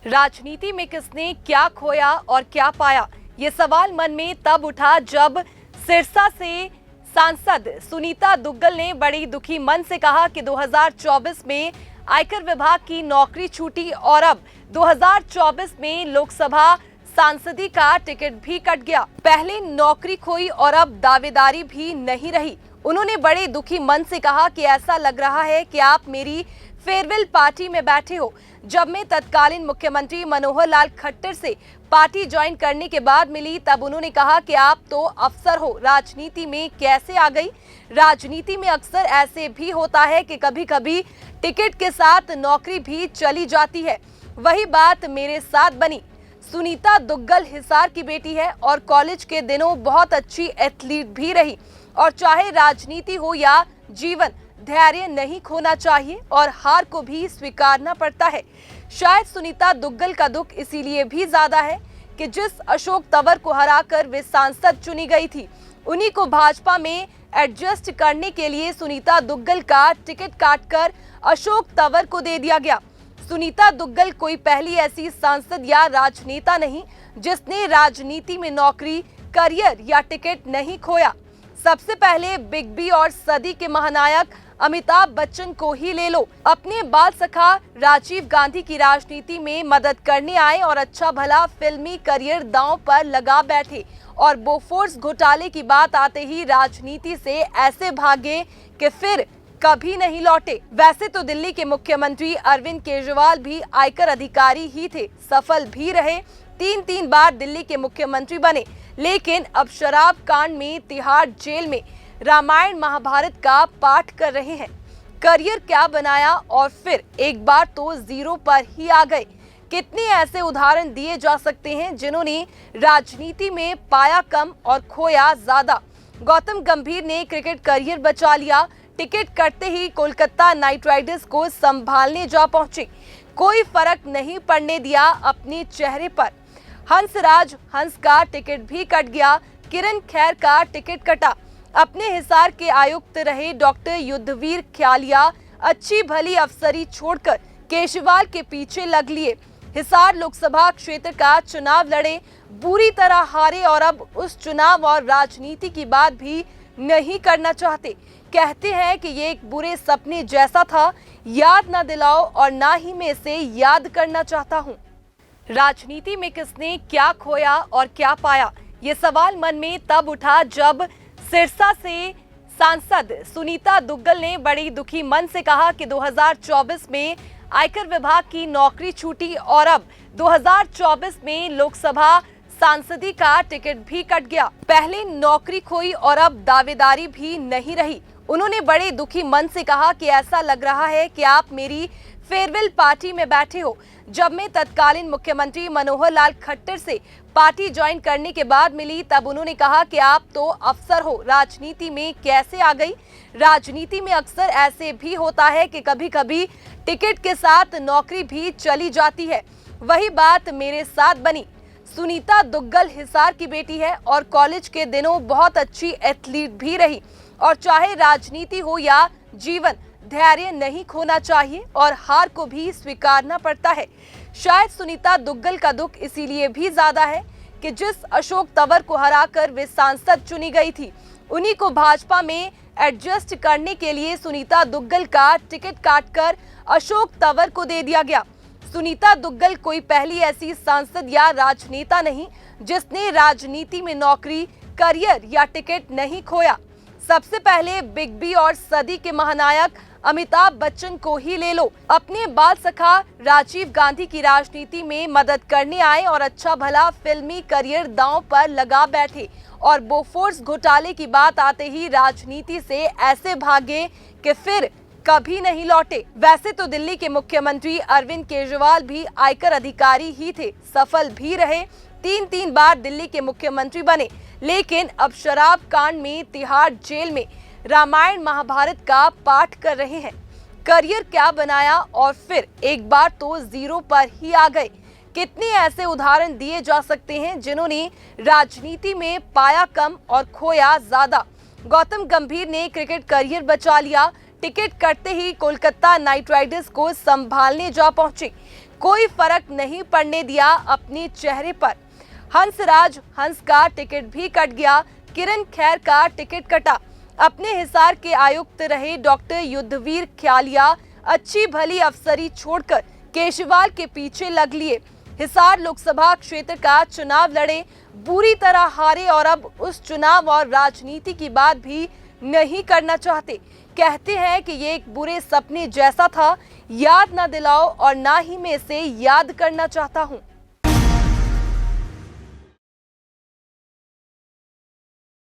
राजनीति में किसने क्या खोया और क्या पाया, ये सवाल मन में तब उठा जब सिरसा से सांसद सुनीता दुग्गल ने बड़ी दुखी मन से कहा कि 2024 में आयकर विभाग की नौकरी छूटी और अब 2024 में लोकसभा सांसदी का टिकट भी कट गया। पहले नौकरी खोई और अब दावेदारी भी नहीं रही। उन्होंने बड़े दुखी मन से कहा कि ऐसा लग रहा है कि आप मेरी फेयरवेल पार्टी में बैठे हो। जब मैं तत्कालीन मुख्यमंत्री मनोहर लाल खट्टर से पार्टी ज्वाइन करने के बाद मिली, तब उन्होंने कहा कि आप तो अफसर हो, राजनीति में कैसे आ गई। राजनीति में अक्सर ऐसे भी होता है कि कभी कभी टिकट के साथ नौकरी भी चली जाती है। वही बात मेरे साथ बनी। सुनीता दुग्गल हिसार की बेटी है और कॉलेज के दिनों बहुत अच्छी एथलीट भी रही। और चाहे राजनीति हो या जीवन, धैर्य नहीं खोना चाहिए और हार को भी स्वीकारना पड़ता है। शायद सुनीता दुग्गल का दुख इसीलिए भी ज्यादा है कि जिस अशोक तंवर को हराकर वे सांसद चुनी गई थी, उन्हीं को भाजपा में एडजस्ट करने के लिए सुनीता दुग्गल का टिकट काटकर अशोक तंवर को दे दिया गया। सुनीता दुग्गल कोई पहली ऐसी सांसद या राजनेता नहीं जिसने राजनीति में नौकरी, करियर या टिकट नहीं खोया। सबसे पहले बिग बी और सदी के महानायक अमिताभ बच्चन को ही ले लो। अपने बाल सखा राजीव गांधी की राजनीति में मदद करने आए और अच्छा भला फिल्मी करियर दांव पर लगा बैठे और बोफोर्स घोटाले की बात आते ही राजनीति से ऐसे भागे कि फिर कभी नहीं लौटे। वैसे तो दिल्ली के मुख्यमंत्री अरविंद केजरीवाल भी आयकर अधिकारी ही थे, सफल भी रहे, 3 बार दिल्ली के मुख्यमंत्री बने। लेकिन अब शराब कांड में तिहाड़ जेल में रामायण महाभारत का पाठ कर रहे हैं। करियर क्या बनाया और फिर एक बार तो जीरो पर ही आ गए। कितने ऐसे उदाहरण दिए जा सकते हैं जिन्होंने राजनीति में पाया कम और खोया ज्यादा। गौतम गंभीर ने क्रिकेट करियर बचा लिया, टिकट कटते ही कोलकाता नाइट राइडर्स को संभालने जा पहुंचे, कोई फर्क नहीं पड़ने दिया अपने चेहरे पर। हंसराज हंस का टिकट भी कट गया, किरण खैर का टिकट कटा। अपने हिसार के आयुक्त रहे डॉक्टर युद्धवीर ख्यालिया अच्छी भली अफसरी छोड़कर केजरीवाल के पीछे लग लिए। हिसार लोकसभा क्षेत्र का चुनाव लड़े, बुरी तरह हारे और अब उस चुनाव और राजनीति की बात भी नहीं करना चाहते। कहते हैं कि ये एक बुरे सपने जैसा था, याद ना दिलाओ और ना ही मैं इसे याद करना चाहता हूँ। राजनीति में किसने क्या खोया और क्या पाया, ये सवाल मन में तब उठा जब सिरसा से सांसद सुनीता दुग्गल ने बड़ी दुखी मन से कहा कि 2024 में आयकर विभाग की नौकरी छूटी और अब 2024 में लोकसभा सांसदी का टिकट भी कट गया। पहले नौकरी खोई और अब दावेदारी भी नहीं रही। उन्होंने बड़े दुखी मन से कहा कि ऐसा लग रहा है कि आप मेरी फेयरवेल पार्टी में बैठे हो। जब मैं तत्कालीन मुख्यमंत्री मनोहर लाल खट्टर से पार्टी ज्वाइन करने के बाद मिली, तब उन्होंने कहा कि आप तो अफसर हो, राजनीति में कैसे आ गई। राजनीति में अक्सर ऐसे भी होता है कि कभी कभी टिकट के साथ नौकरी भी चली जाती है। वही बात मेरे साथ बनी। सुनीता दुग्गल हिसार की बेटी है और कॉलेज के दिनों बहुत अच्छी एथलीट भी रही। और चाहे राजनीति हो या जीवन, धैर्य नहीं खोना चाहिए और हार को भी स्वीकारना पड़ता है। शायद सुनीता दुग्गल का दुख इसीलिए भी ज्यादा है कि जिस अशोक तंवर को हराकर वे सांसद चुनी गई थी, उन्हीं को भाजपा में एडजस्ट करने के लिए सुनीता दुग्गल का टिकट काटकर अशोक तंवर को दे दिया गया। सुनीता दुग्गल कोई पहली ऐसी सांसद या राजनेता नहीं जिसने राजनीति में नौकरी, करियर या टिकट नहीं खोया। सबसे पहले बिग बी और सदी के महानायक अमिताभ बच्चन को ही ले लो। अपने बाल सखा राजीव गांधी की राजनीति में मदद करने आए और अच्छा भला फिल्मी करियर दांव पर लगा बैठे और बोफोर्स घोटाले की बात आते ही राजनीति से ऐसे भागे कि फिर कभी नहीं लौटे। वैसे तो दिल्ली के मुख्यमंत्री अरविंद केजरीवाल भी आयकर अधिकारी ही थे, सफल भी रहे, 3 बार दिल्ली के मुख्यमंत्री बने। लेकिन अब शराब कांड में तिहाड़ जेल में रामायण महाभारत का पाठ कर रहे हैं। करियर क्या बनाया और फिर एक बार तो जीरो पर ही आ गए। कितने ऐसे उदाहरण दिए जा सकते हैं जिन्होंने राजनीति में पाया कम और खोया ज्यादा। गौतम गंभीर ने क्रिकेट करियर बचा लिया, टिकट कटते ही कोलकाता नाइट राइडर्स को संभालने जा पहुंचे, कोई फर्क नहीं पड़ने दिया अपने चेहरे पर। हंसराज हंस का टिकट भी कट गया, किरण खैर का टिकट कटा। अपने हिसार के आयुक्त रहे डॉक्टर युद्धवीर ख्यालिया अच्छी भली अफसरी छोड़कर केजरीवाल के पीछे लग लिए। हिसार लोकसभा क्षेत्र का चुनाव लड़े, बुरी तरह हारे और अब उस चुनाव और राजनीति की बात भी नहीं करना चाहते। कहते हैं कि ये एक बुरे सपने जैसा था, याद ना दिलाओ और ना ही मैं इसे याद करना चाहता हूँ।